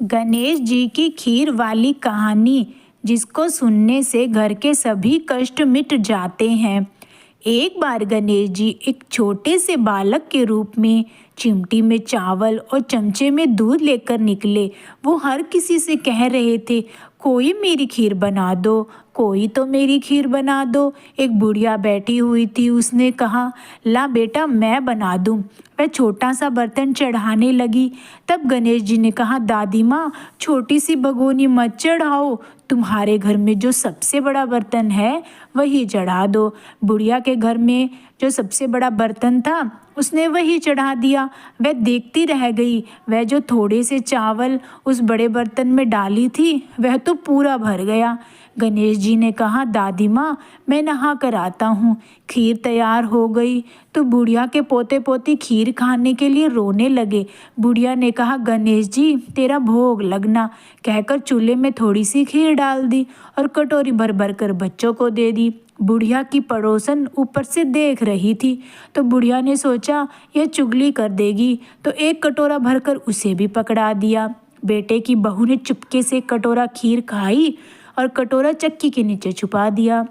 गणेश जी की खीर वाली कहानी, जिसको सुनने से घर के सभी कष्ट मिट जाते हैं। एक बार गणेश जी एक छोटे से बालक के रूप में चिमटी में चावल और चमचे में दूध लेकर निकले। वो हर किसी से कह रहे थे, कोई मेरी खीर बना दो, कोई तो मेरी खीर बना दो। एक बुढ़िया बैठी हुई थी, उसने कहा, ला बेटा मैं बना दूं। वह छोटा सा बर्तन चढ़ाने लगी। तब गणेश जी ने कहा, दादी माँ छोटी सी भगोनी मत चढ़ाओ, तुम्हारे घर में जो सबसे बड़ा बर्तन है वही चढ़ा दो। बुढ़िया के घर में जो सबसे बड़ा बर्तन था उसने वही चढ़ा दिया। वह देखती रह गई। वह जो थोड़े से चावल उस बड़े बर्तन में डाली थी वह तो पूरा भर गया। गणेश जी ने कहा, दादी माँ मैं नहा कर आता हूँ। खीर तैयार हो गई तो बुढ़िया के पोते पोती खीर खाने के लिए रोने लगे। बुढ़िया ने कहा, गणेश जी तेरा भोग लगना, कहकर चूल्हे में थोड़ी सी खीर डाल दी और कटोरी भर भर कर बच्चों को दे दी। बुढ़िया की पड़ोसन ऊपर से देख रही थी तो बुढ़िया ने सोचा यह चुगली कर देगी, तो एक कटोरा भरकर उसे भी पकड़ा दिया। बेटे की बहू ने चुपके से कटोरा खीर खाई और कटोरा चक्की के नीचे छुपा दिया।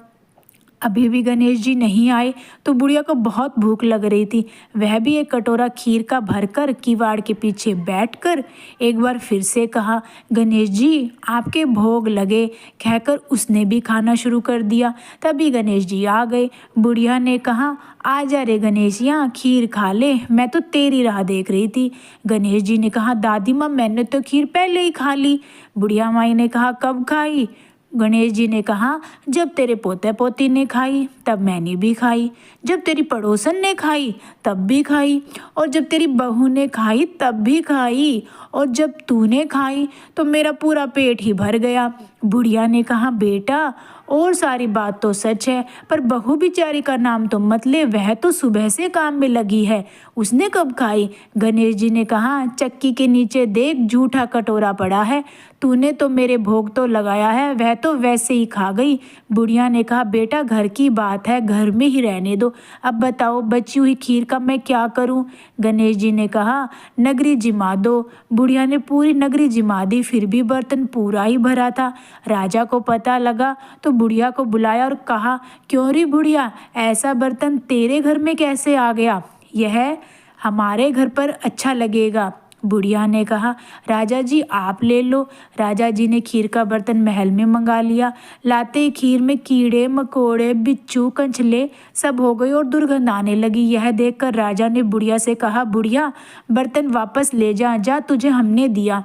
अभी भी गणेश जी नहीं आए तो बुढ़िया को बहुत भूख लग रही थी। वह भी एक कटोरा खीर का भरकर किवाड़ के पीछे बैठकर एक बार फिर से कहा, गणेश जी आपके भोग लगे, कहकर उसने भी खाना शुरू कर दिया। तभी गणेश जी आ गए। बुढ़िया ने कहा, आ जा रे गणेशिया, खीर खा ले, मैं तो तेरी राह देख रही थी। गणेश जी ने कहा, दादी माँ मैंने तो खीर पहले ही खा ली। बुढ़िया माई ने कहा, कब खाई? गणेश जी ने कहा, जब तेरे पोते पोती ने खाई तब मैंने भी खाई, जब तेरी पड़ोसन ने खाई तब भी खाई, और जब तेरी बहू ने खाई तब भी खाई, और जब तूने खाई तो मेरा पूरा पेट ही भर गया। बुढ़िया ने कहा, बेटा और सारी बात तो सच है, पर बहू बेचारी का नाम तो मत ले, वह तो सुबह से काम में लगी है, उसने कब खाई? गणेश जी ने कहा, चक्की के नीचे देख झूठा कटोरा पड़ा है, तूने तो मेरे भोग तो लगाया है, वह तो वैसे ही खा गई। बुढ़िया ने कहा, बेटा घर की बात है, घर में ही रहने दो, अब बताओ बची हुई खीर का मैं क्या करूं? गणेश जी ने कहा, नगरी जिमा दो। बुढ़िया ने पूरी नगरी जिमा दी, फिर भी बर्तन पूरा ही भरा था। राजा को पता लगा तो बुढ़िया को बुलाया और कहा, क्यों री बुढ़िया, ऐसा बर्तन तेरे घर में कैसे आ गया? यह हमारे घर पर अच्छा लगेगा। बुढ़िया ने कहा, राजा जी आप ले लो। राजा जी ने खीर का बर्तन महल में मंगा लिया। लाते ही खीर में कीड़े मकोड़े बिच्छू कंचले सब हो गए और दुर्गंध आने लगी। यह देखकर राजा ने बुढ़िया से कहा, बुढ़िया बर्तन वापस ले जा, जा तुझे हमने दिया।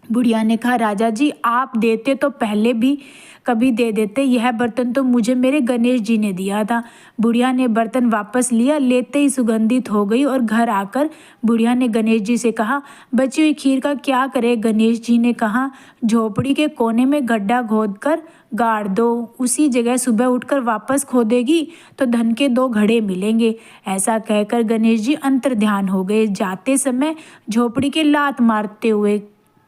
बुढ़िया ने कहा, राजा जी आप देते तो पहले भी कभी दे देते, यह बर्तन तो मुझे मेरे गणेश जी ने दिया था। बुढ़िया ने बर्तन वापस लिया, लेते ही सुगंधित हो गई और घर आकर बुढ़िया ने गणेश जी से कहा, बची हुई खीर का क्या करे? गणेश जी ने कहा, झोपड़ी के कोने में गड्ढा खोद कर गाड़ दो, उसी जगह सुबह उठकर वापस खोदेगी तो धन के 2 घड़े मिलेंगे। ऐसा कहकर गणेश जी अंतर्ध्यान हो गए। जाते समय झोपड़ी के लात मारते हुए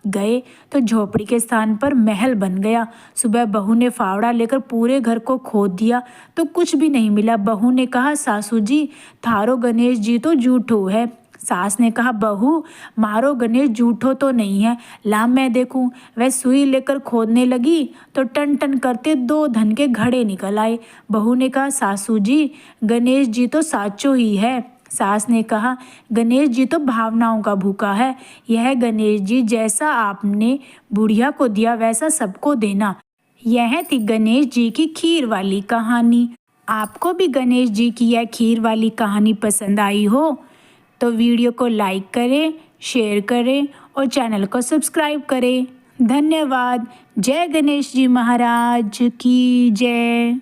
गए तो झोपड़ी के स्थान पर महल बन गया। सुबह बहू ने फावड़ा लेकर पूरे घर को खोद दिया तो कुछ भी नहीं मिला। बहू ने कहा, सासू जी थारो गणेश जी तो झूठो है। सास ने कहा, बहू मारो गणेश झूठो तो नहीं है, ला मैं देखूं। वह सुई लेकर खोदने लगी तो टन टन करते 2 धन के घड़े निकल आए। बहू ने कहा, सासू जी गणेश जी तो साचो ही है। सास ने कहा, गणेश जी तो भावनाओं का भूखा है, यह गणेश जी जैसा आपने बुढ़िया को दिया वैसा सबको देना। यह थी गणेश जी की खीर वाली कहानी। आपको भी गणेश जी की यह खीर वाली कहानी पसंद आई हो तो वीडियो को लाइक करें, शेयर करें और चैनल को सब्सक्राइब करें। धन्यवाद। जय गणेश जी महाराज की जय।